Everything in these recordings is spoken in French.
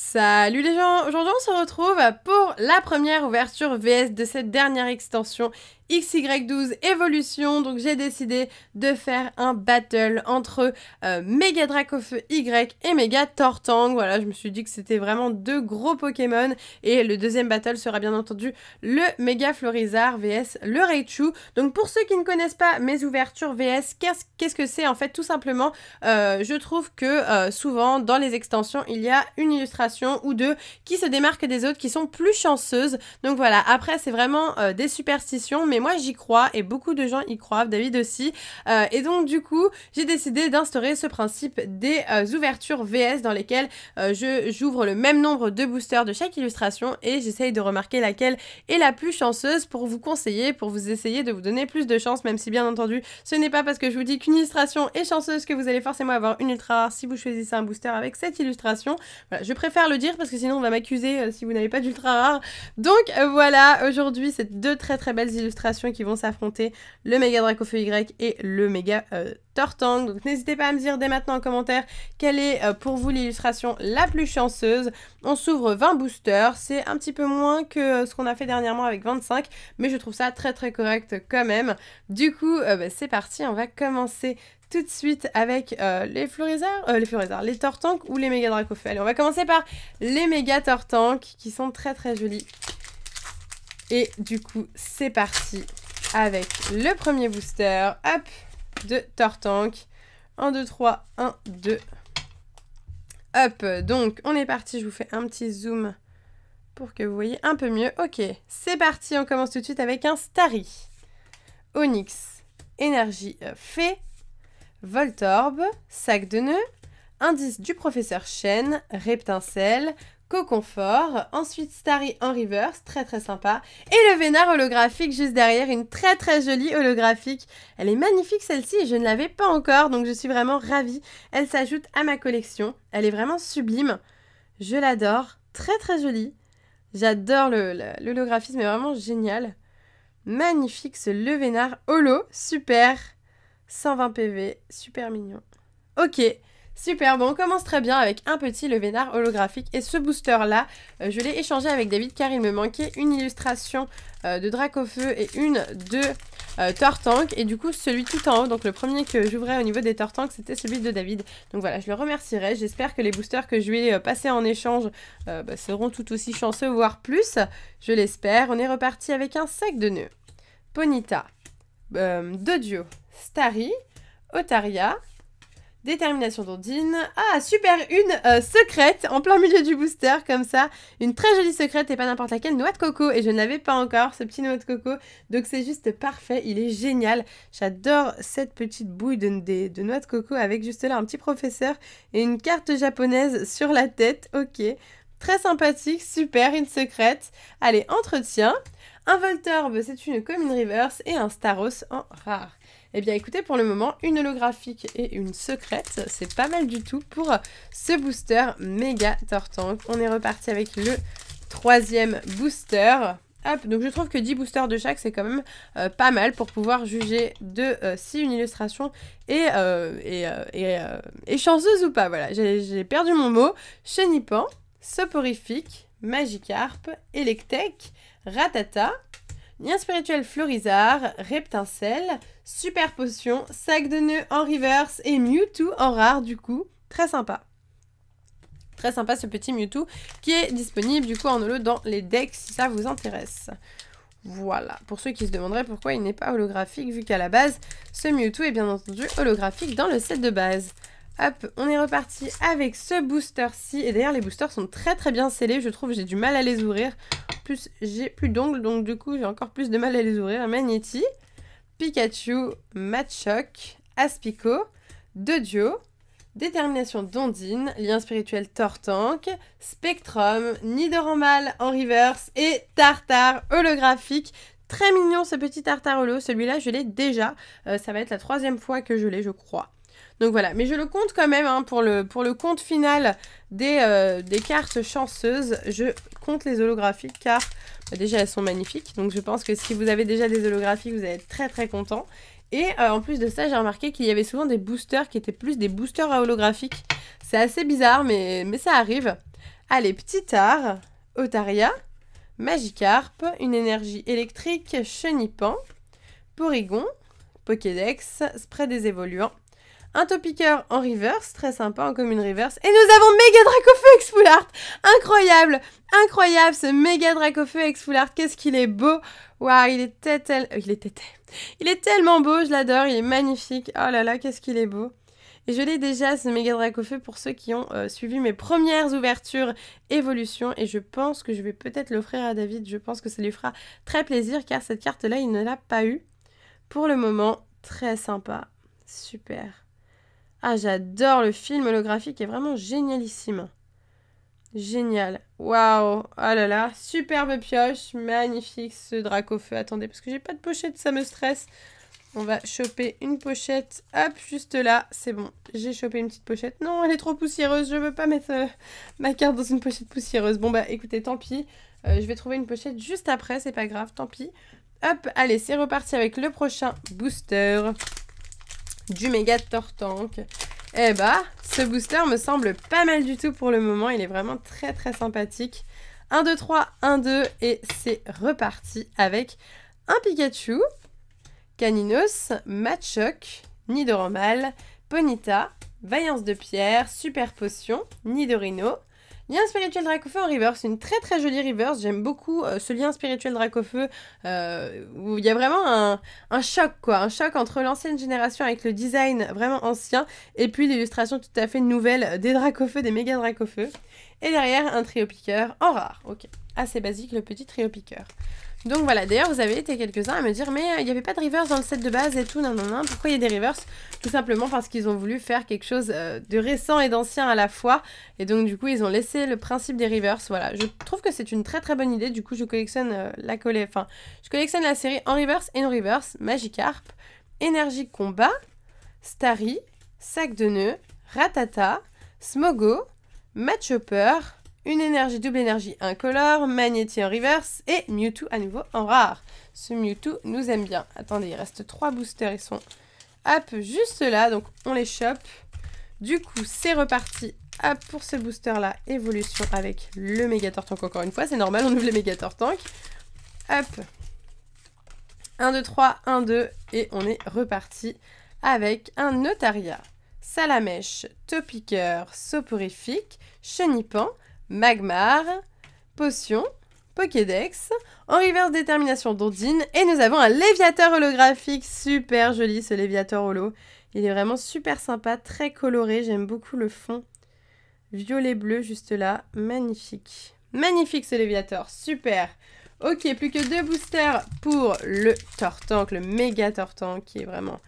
Salut les gens, aujourd'hui on se retrouve pour la première ouverture VS de cette dernière extension XY12 Evolution. Donc j'ai décidé de faire un battle entre Méga Dracofeu Y et Méga Tortank. Voilà, je me suis dit que c'était vraiment deux gros Pokémon. Et le deuxième battle sera bien entendu le Méga Florizard VS le Raichu. Donc pour ceux qui ne connaissent pas mes ouvertures VS, qu'est-ce que c'est en fait? Tout simplement, je trouve que souvent dans les extensions, il y a une illustration ou deux qui se démarquent des autres, qui sont plus chanceuses. Donc voilà, après c'est vraiment des superstitions, mais moi j'y crois et beaucoup de gens y croient, David aussi. Et donc du coup, j'ai décidé d'instaurer ce principe des ouvertures VS dans lesquelles j'ouvre le même nombre de boosters de chaque illustration et j'essaye de remarquer laquelle est la plus chanceuse pour vous conseiller, pour vous essayer de vous donner plus de chance, même si bien entendu, ce n'est pas parce que je vous dis qu'une illustration est chanceuse que vous allez forcément avoir une ultra rare si vous choisissez un booster avec cette illustration. Voilà, je préfère le dire parce que sinon on va m'accuser si vous n'avez pas d'ultra rare. Donc voilà, aujourd'hui c'est deux très belles illustrations qui vont s'affronter, le Méga Dracofeu Y et le Méga Tortank. Donc n'hésitez pas à me dire dès maintenant en commentaire quelle est pour vous l'illustration la plus chanceuse. On s'ouvre 20 boosters, c'est un petit peu moins que ce qu'on a fait dernièrement avec 25, mais je trouve ça très correct quand même. Du coup, c'est parti, on va commencer tout de suite avec les Tortank ou les Méga Dracofeu. Allez, on va commencer par les Méga Tortank qui sont très jolis. Et du coup, c'est parti avec le premier booster, hop, de Tortank. 1, 2, 3, 1, 2. Hop, donc on est parti, je vous fais un petit zoom pour que vous voyez un peu mieux. Ok, c'est parti, on commence tout de suite avec un Starry, Onyx, Énergie Fée, Voltorb, Sac de nœuds, Indice du Professeur Chêne, Reptincelle, Coconfort, ensuite Starry en reverse, très sympa, et le Vénard holographique juste derrière, une très jolie holographique. Elle est magnifique celle-ci et je ne l'avais pas encore, donc je suis vraiment ravie. Elle s'ajoute à ma collection, elle est vraiment sublime, je l'adore, très jolie. J'adore l'holographisme, est vraiment génial. Magnifique ce Le Vénard holo, super, 120 PV, super mignon. Ok. Super, bon on commence très bien avec un petit Le Vénard holographique et ce booster là, je l'ai échangé avec David car il me manquait une illustration de Dracofeu et une de Tortank et du coup celui tout en haut, donc le premier que j'ouvrais au niveau des Tortank c'était celui de David. Donc voilà, je le remercierai, j'espère que les boosters que je lui ai passés en échange seront tout aussi chanceux voire plus, je l'espère. On est reparti avec un Sac de nœuds, Ponyta, Dodio, Starry, Otaria, Détermination d'Ondine. Ah, super, une secrète en plein milieu du booster, comme ça. Une très jolie secrète et pas n'importe laquelle, noix de coco. Et je ne l'avais pas encore, ce petit noix de coco. Donc c'est juste parfait, il est génial. J'adore cette petite bouille de noix de coco avec juste là un petit professeur et une carte japonaise sur la tête. Ok, très sympathique, super, une secrète. Allez, entretien. Un Voltorb, c'est une commune reverse et un Staros en rare. Eh bien écoutez, pour le moment, une holographique et une secrète, c'est pas mal du tout pour ce booster Méga Tortank. On est reparti avec le troisième booster. Hop, donc je trouve que 10 boosters de chaque, c'est quand même pas mal pour pouvoir juger de si une illustration est chanceuse ou pas. Voilà, j'ai perdu mon mot. Chenipan, Soporifique, Magikarp, Electek, Ratata, Lien spirituel Florizard, Reptincelle, Super Potion, Sac de nœuds en reverse et Mewtwo en rare du coup. Très sympa. Très sympa ce petit Mewtwo qui est disponible du coup en holo dans les decks si ça vous intéresse. Voilà, pour ceux qui se demanderaient pourquoi il n'est pas holographique vu qu'à la base ce Mewtwo est bien entendu holographique dans le set de base. Hop, on est reparti avec ce booster-ci. Et d'ailleurs, les boosters sont très bien scellés. Je trouve j'ai du mal à les ouvrir. En plus, j'ai plus d'ongles, donc du coup, j'ai encore plus de mal à les ouvrir. Magnéti, Pikachu, Machoke, Aspico, Dodio, Détermination d'Ondine, Lien spirituel Tortank, Spectrum, Nidoranmal en reverse et Tartare holographique. Très mignon ce petit Tartare holo. Celui-là, je l'ai déjà. Ça va être la 3e fois que je l'ai, je crois. Donc voilà, mais je le compte quand même hein, pour le compte final des cartes chanceuses. Je compte les holographiques car déjà elles sont magnifiques. Donc je pense que si vous avez déjà des holographiques, vous allez être très content. Et en plus de ça, j'ai remarqué qu'il y avait souvent des boosters qui étaient plus des boosters holographiques. C'est assez bizarre, mais ça arrive. Allez, petit art, Otaria, Magikarp, une énergie électrique, Chenipan, Porygon, Pokédex, Spray des évoluants, un Topiqueur en reverse, très sympa, en commune reverse. Et nous avons Méga Dracofeu Ex Full Art. Incroyable, incroyable ce Méga Dracofeu Ex Full Art. Qu'est-ce qu'il est beau. Waouh, il est tellement beau, je l'adore, il est magnifique. Oh là là, qu'est-ce qu'il est beau. Et je l'ai déjà, ce Méga Dracofeu, pour ceux qui ont suivi mes premières ouvertures évolution. Et je pense que je vais peut-être l'offrir à David. Je pense que ça lui fera très plaisir, car cette carte-là, il ne l'a pas eue. Pour le moment, très sympa. Super. Ah, j'adore le film holographique, est vraiment génialissime. Génial. Waouh. Oh là là, superbe pioche. Magnifique ce Dracofeu. Attendez, parce que j'ai pas de pochette, ça me stresse. On va choper une pochette. Hop, juste là. C'est bon. J'ai chopé une petite pochette. Non, elle est trop poussiéreuse. Je veux pas mettre ma carte dans une pochette poussiéreuse. Bon, bah écoutez, tant pis. Je vais trouver une pochette juste après. C'est pas grave, tant pis. Hop, allez, c'est reparti avec le prochain booster du Méga Tortank. Eh bah, ce booster me semble pas mal du tout pour le moment. Il est vraiment très très sympathique. 1, 2, 3, 1, 2 et c'est reparti avec un Pikachu, Caninos, Machoke, Nidoranmal, Ponyta, Vaillance de Pierre, Super Potion, Nidorino, Lien spirituel Dracofeu en reverse, une très très jolie reverse, j'aime beaucoup ce lien spirituel Dracofeu où il y a vraiment un choc quoi, un choc entre l'ancienne génération avec le design vraiment ancien et puis l'illustration tout à fait nouvelle des Dracofeu, des méga Dracofeu. Et derrière un trio piqueur en rare, ok, assez basique le petit trio piqueur. Donc voilà, d'ailleurs vous avez été quelques-uns à me dire mais il n'y avait pas de reverse dans le set de base et tout, non, pourquoi il y a des reverses? Tout simplement parce qu'ils ont voulu faire quelque chose de récent et d'ancien à la fois, et donc du coup ils ont laissé le principe des reverses, voilà. Je trouve que c'est une très très bonne idée, du coup je collectionne je collectionne la série en reverse et non reverse, Magikarp, Énergie Combat, Starry, Sac de Nœuds, Rattata, Smogo, Machopper, une énergie double énergie incolore, Magnéti en reverse et Mewtwo à nouveau en rare. Ce Mewtwo nous aime bien. Attendez, il reste 3 boosters, ils sont hop juste là, donc on les chope. Du coup, c'est reparti hop pour ce booster là, évolution avec le Méga Tortank encore une fois, c'est normal, on ouvre les Méga Tortank. Hop 1, 2, 3, 1, 2 et on est reparti avec un Otaria, Salamèche, Topiqueur, Soporifique, Chenipan, Magmar, Potion, Pokédex, en reverse détermination d'Ondine, et nous avons un Léviateur holographique, super joli ce Léviateur holo, il est vraiment super sympa, très coloré, j'aime beaucoup le fond, violet-bleu juste là, magnifique, magnifique ce Léviateur, super. Ok, plus que 2 boosters pour le Tortank, le Méga Tortank, qui est vraiment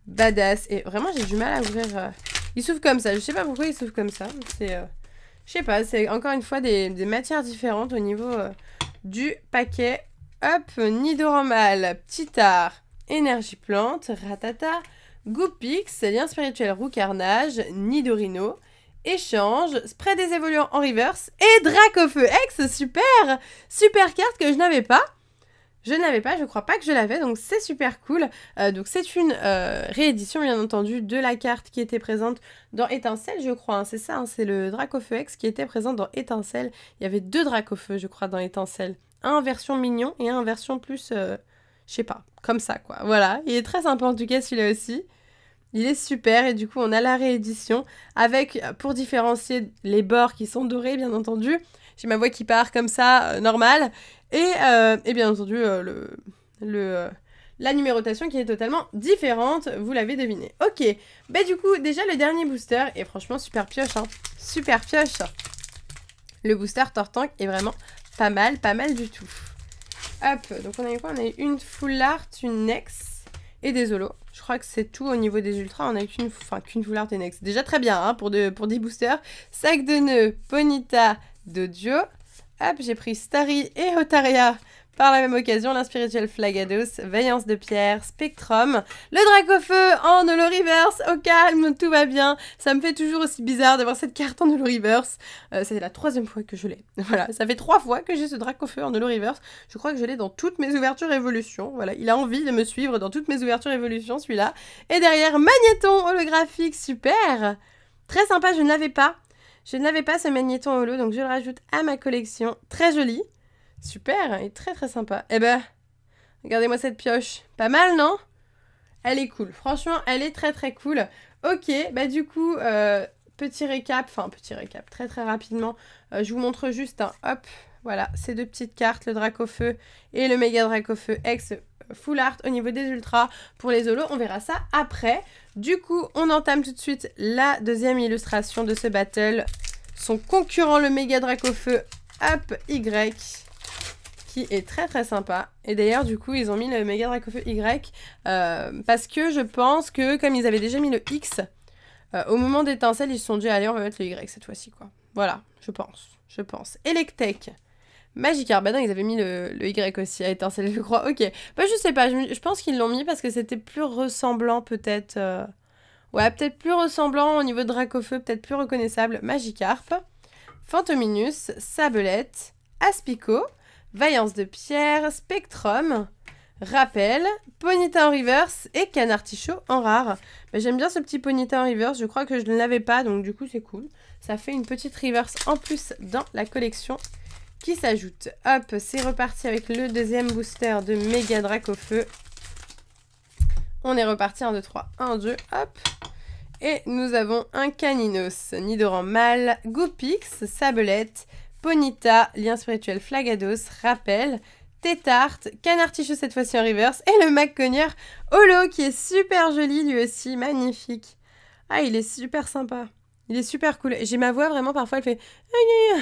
badass, et vraiment j'ai du mal à ouvrir, il s'ouvre comme ça, je sais pas pourquoi il s'ouvre comme ça, c'est... Je sais pas, c'est encore une fois des matières différentes au niveau du paquet. Hop, Nidoranmal, Petit Art, Énergie Plante, Rattata, Goupix, Lien Spirituel Roux Carnage, Nidorino, Échange, Spray des évoluants en reverse et Dracofeu X, super! Super carte que je n'avais pas. Je crois pas que je l'avais, donc c'est super cool. Donc c'est une réédition, bien entendu, de la carte qui était présente dans Étincelle, je crois. Hein, c'est ça, hein, c'est le Dracofeu X qui était présent dans Étincelle. Il y avait 2 Dracofeu, je crois, dans Étincelle. Un en version mignon et un en version plus, je sais pas, comme ça, quoi. Voilà, il est très sympa en tout cas, celui-là aussi. Il est super, et du coup, on a la réédition avec, pour différencier les bords qui sont dorés, bien entendu. J'ai ma voix qui part comme ça, normal. Et bien entendu, la numérotation qui est totalement différente, vous l'avez deviné. Ok, bah du coup, déjà le dernier booster, et franchement, super pioche, hein. Super pioche. Le booster Tortank est vraiment pas mal du tout. Hop, donc on a eu quoi? On a eu une Full Art, une Nex et des Holos. Je crois que c'est tout au niveau des ultras, on a eu qu'une Full Art et Nex. Déjà très bien, hein, pour 10 boosters. Sac de Nœuds, Ponyta, Dodio. Hop, j'ai pris Starry et Otaria Par la même occasion, l'inspirituel Flagados, Vaillance de pierre, Spectrum, le Dracofeu en holo reverse, au calme, tout va bien. Ça me fait toujours aussi bizarre d'avoir cette carte en holo reverse. C'est la 3e fois que je l'ai. Voilà, ça fait 3 fois que j'ai ce Dracofeu en holo reverse. Je crois que je l'ai dans toutes mes ouvertures évolution. Voilà, il a envie de me suivre dans toutes mes ouvertures évolution, celui-là. Et derrière, Magnéton holographique, super. Très sympa, je ne l'avais pas. Je ne l'avais pas ce Magnéton holo, donc je le rajoute à ma collection. Très joli. Super, et très très sympa. Eh ben, regardez-moi cette pioche. Pas mal, non? Elle est cool. Franchement, elle est très très cool. Ok, bah du coup, petit récap, très très rapidement. Je vous montre juste un, hop, voilà, ces 2 petites cartes, le Dracofeu et le méga Dracofeu X Full Art au niveau des ultras. Pour les holos, on verra ça après. Du coup, on entame tout de suite la 2e illustration de ce battle. Son concurrent, le méga Dracofeu Up Y, qui est très très sympa. Et d'ailleurs, du coup, ils ont mis le méga Dracofeu Y parce que je pense que, comme ils avaient déjà mis le X, au moment d'étincelle, ils se sont dit, allez, on va mettre le Y cette fois-ci, quoi. Voilà, je pense. Electek, Magikarp, bah non, ils avaient mis le Y aussi à étincelle, je crois. Ok, bah je sais pas, je pense qu'ils l'ont mis parce que c'était plus ressemblant, peut-être. Ouais, peut-être plus ressemblant au niveau de Dracofeu, peut-être plus reconnaissable. Magikarp, Fantominus, Sablette, Aspico, Vaillance de pierre, Spectrum, Rappel, Ponyta en reverse et Canartichaud en rare. Bah, j'aime bien ce petit Ponyta en reverse, je crois que je ne l'avais pas, donc du coup c'est cool. Ça fait une petite reverse en plus dans la collection qui s'ajoute. Hop, c'est reparti avec le 2e booster de Méga Dracofeu. On est reparti, 1, 2, 3, 1, 2, hop. Et nous avons un Caninos, Nidoran mâle, Goopix, Sablette, Ponyta, lien spirituel Flagados, Rappel, Tétart, Canartichaud cette fois-ci en reverse, et le Macognieur holo qui est super joli lui aussi, magnifique. Ah, il est super sympa. Il est super cool. J'ai ma voix vraiment, parfois elle fait...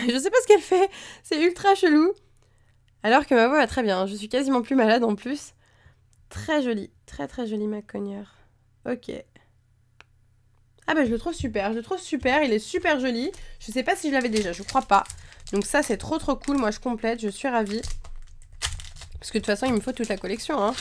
Je sais pas ce qu'elle fait, c'est ultra chelou. Alors que ma voix va très bien, je suis quasiment plus malade en plus. Très joli, très très joli Macognieur. Ok. Ah bah je le trouve super, il est super joli. Je sais pas si je l'avais déjà, je crois pas. Donc ça c'est trop trop cool, moi je complète, je suis ravie. Parce que de toute façon il me faut toute la collection, hein.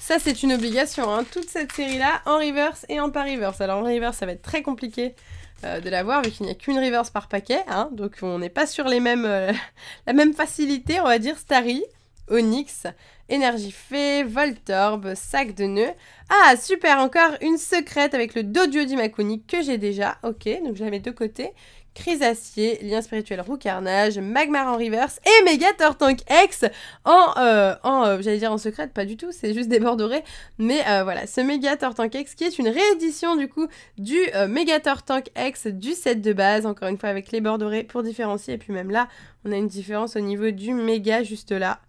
Ça c'est une obligation, hein. Toute cette série là en reverse et en pas reverse. Alors en reverse ça va être très compliqué de l'avoir vu qu'il n'y a qu'une reverse par paquet, hein. Donc on n'est pas sur les mêmes, la même facilité, on va dire. Starry, Onyx, Énergie Fée, Voltorb, Sac de nœuds. Ah, super, encore une secrète avec le Doduo d'Imakuni que j'ai déjà. Ok, donc je la mets de côté. Crisacier, Lien spirituel Roucarnage, Magmar en reverse et Méga Tortank X j'allais dire en secrète, pas du tout, c'est juste des bords dorés. Mais voilà, ce Méga Tortank X qui est une réédition du coup du Méga Tortank X du set de base, encore une fois avec les bords dorés pour différencier. Et puis même là, on a une différence au niveau du Méga juste là.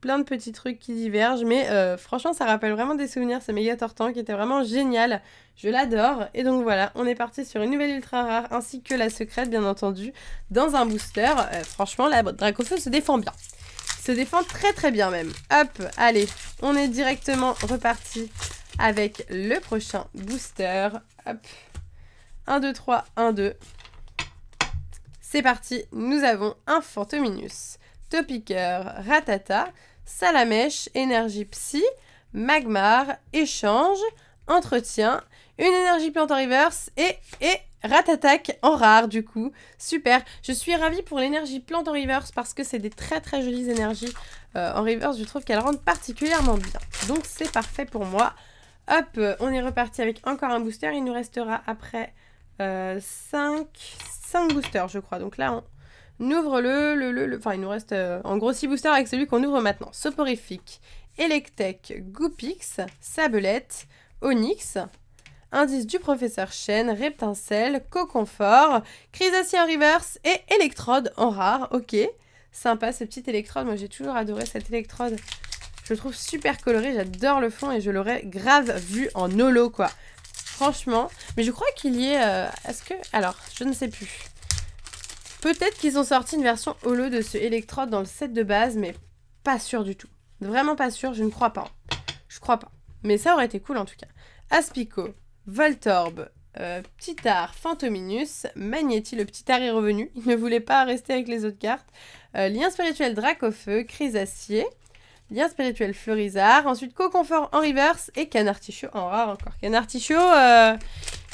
Plein de petits trucs qui divergent, mais franchement ça rappelle vraiment des souvenirs, ce Méga Tortank qui était vraiment génial, je l'adore. Et donc voilà, on est parti sur une nouvelle ultra rare ainsi que la secrète bien entendu dans un booster. Franchement la Dracofeu se défend bien, se défend très très bien même. Hop, allez, on est directement reparti avec le prochain booster. Hop, 1, 2, 3, 1, 2. C'est parti, nous avons un Fantominus, Topiqueur, Ratata, Salamèche, Énergie Psy, Magmar, Échange, Entretien, une Énergie Plante en reverse et Ratatak en rare du coup. Super, je suis ravie pour l'Énergie Plante en reverse parce que c'est des très très jolies énergies en reverse. Je trouve qu'elles rendent particulièrement bien. Donc c'est parfait pour moi. Hop, on est reparti avec encore un booster. Il nous restera après 5 boosters je crois. Donc là on ouvre enfin il nous reste en gros 6 boosters avec celui qu'on ouvre maintenant. Soporifique, Electek, Goopix, Sablette, Onyx, Indice du Professeur Chêne, Reptincelle, Coconfort, Crisacier en reverse et Électrode en rare. Ok, sympa ce petit électrode, moi j'ai toujours adoré cet électrode. Je le trouve super coloré, j'adore le fond et je l'aurais grave vu en holo quoi. Franchement, mais je crois qu'il y est... est-ce que... Alors, je ne sais plus. Peut-être qu'ils ont sorti une version holo de ce électrode dans le set de base, mais pas sûr du tout. Vraiment pas sûr, je ne crois pas. Je crois pas. Mais ça aurait été cool en tout cas. Aspico, Voltorb, Ptitard, Fantominus, Magnéti, le Ptitard est revenu. Il ne voulait pas rester avec les autres cartes. Lien spirituel Dracofeu, Crisacier, Lien spirituel Fleurizard. Ensuite, Coconfort en reverse et Canartichaud en rare encore. Canartichaud,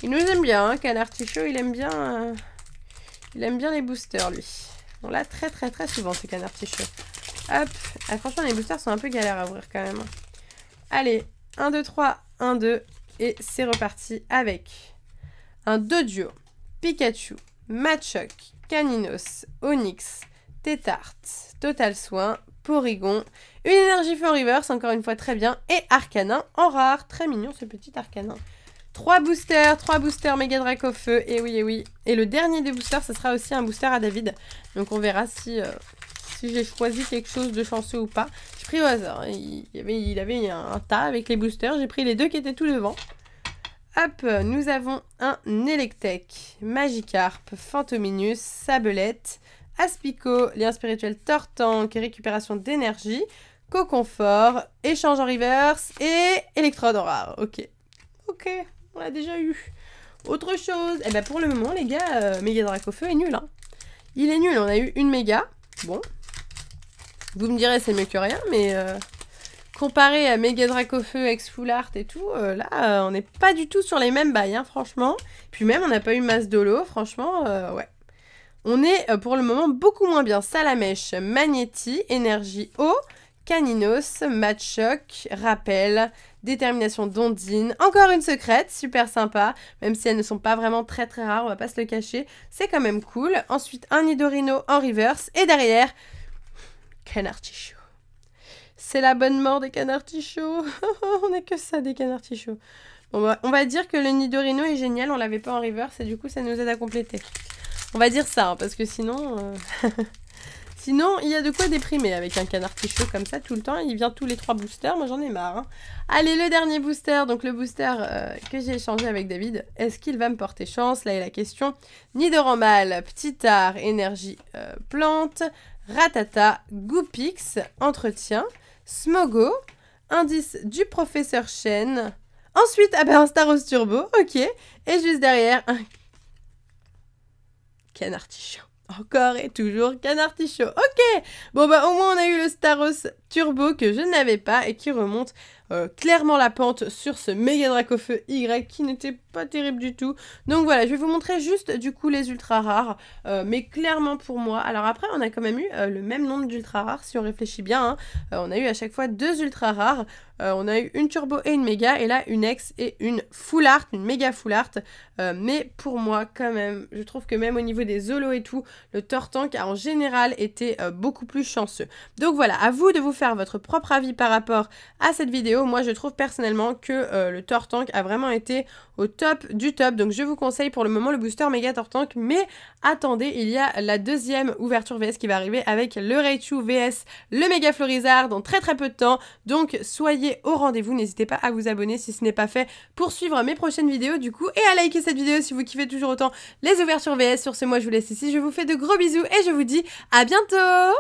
il nous aime bien. Hein. Canartichaud, il aime bien les boosters, lui. On l'a très souvent, ce Canartichaud. Hop. Ah, franchement, les boosters sont un peu galères à ouvrir quand même. Allez, 1, 2, 3, 1, 2. Et c'est reparti avec un Doduo, Pikachu, Machoke, Caninos, Onix, Tétart, Total Soin, Porygon, une énergie feu en reverse, encore une fois très bien, et Arcanin en rare. Très mignon ce petit Arcanin. 3 boosters Méga Draco Feu, et oui. Et le dernier des boosters, ce sera aussi un booster à David. Donc on verra si j'ai choisi quelque chose de chanceux ou pas. J'ai pris au hasard. Il avait un tas avec les boosters. J'ai pris les 2 qui étaient tout devant. Hop, nous avons un Electek, Magikarp, Fantominus, Sabelette, Aspico, lien spirituel Tortank et récupération d'énergie, Coconfort, échange en reverse et électrode en rare. Ok, on l'a déjà eu. Autre chose, et ben pour le moment les gars, Méga Dracofeu est nul. Hein. Il est nul, on a eu une méga. Bon, vous me direz c'est mieux que rien, mais comparé à Méga Dracofeu, ex Full Art et tout, là on n'est pas du tout sur les mêmes bails, hein, franchement. Puis même on n'a pas eu masse d'holo, franchement, ouais. On est pour le moment beaucoup moins bien. Salamèche, Magnéti, Énergie Eau, Caninos, Machoke, Rappel, Détermination d'Ondine, encore une secrète, super sympa, même si elles ne sont pas vraiment très rares, on va pas se le cacher, c'est quand même cool. Ensuite, un Nidorino en reverse, et derrière, Canartichaud. C'est la bonne mort des Canartichauds. On n'a que ça des Canartichauds. Bon, bah, on va dire que le Nidorino est génial, on l'avait pas en reverse, et du coup, ça nous aide à compléter. On va dire ça, hein, parce que sinon... Sinon, il y a de quoi déprimer avec un Canartichaud comme ça tout le temps. Il vient tous les 3 boosters, moi j'en ai marre. Hein. Allez, le dernier booster, donc le booster que j'ai échangé avec David. Est-ce qu'il va me porter chance? Là est la question. Nidoranmal, Ptitard, Énergie Plante, Ratata, Goopix, Entretien, Smogo, Indice du Professeur Chen. Ensuite, ah ben un Staros Turbo, ok. Et juste derrière, un Canartichaud. Encore et toujours Canartichaud. Ok. Bon bah au moins on a eu le Staros Turbo que je n'avais pas et qui remonte clairement la pente sur ce Méga Dracofeu Y qui n'était pas terrible du tout. Donc voilà, je vais vous montrer juste du coup les ultra rares. Mais clairement pour moi. Alors après on a quand même eu le même nombre d'ultra rares si on réfléchit bien. Hein. On a eu à chaque fois 2 ultra rares. On a eu une turbo et une méga, et là une ex et une full art, une méga full art. Mais pour moi quand même, je trouve que même au niveau des holos et tout, le Tortank a en général été beaucoup plus chanceux. Donc voilà, à vous de vous faire votre propre avis par rapport à cette vidéo. Moi je trouve personnellement que le Tortank a vraiment été au top du top. Donc je vous conseille pour le moment le booster méga Tortank, mais attendez, il y a la deuxième ouverture VS qui va arriver avec le Raichu VS, le méga Fleurizard dans très peu de temps. Donc soyez au rendez-vous, n'hésitez pas à vous abonner si ce n'est pas fait pour suivre mes prochaines vidéos du coup, et à liker cette vidéo si vous kiffez toujours autant les ouvertures VS. Sur ce, moi je vous laisse ici, je vous fais de gros bisous et je vous dis à bientôt.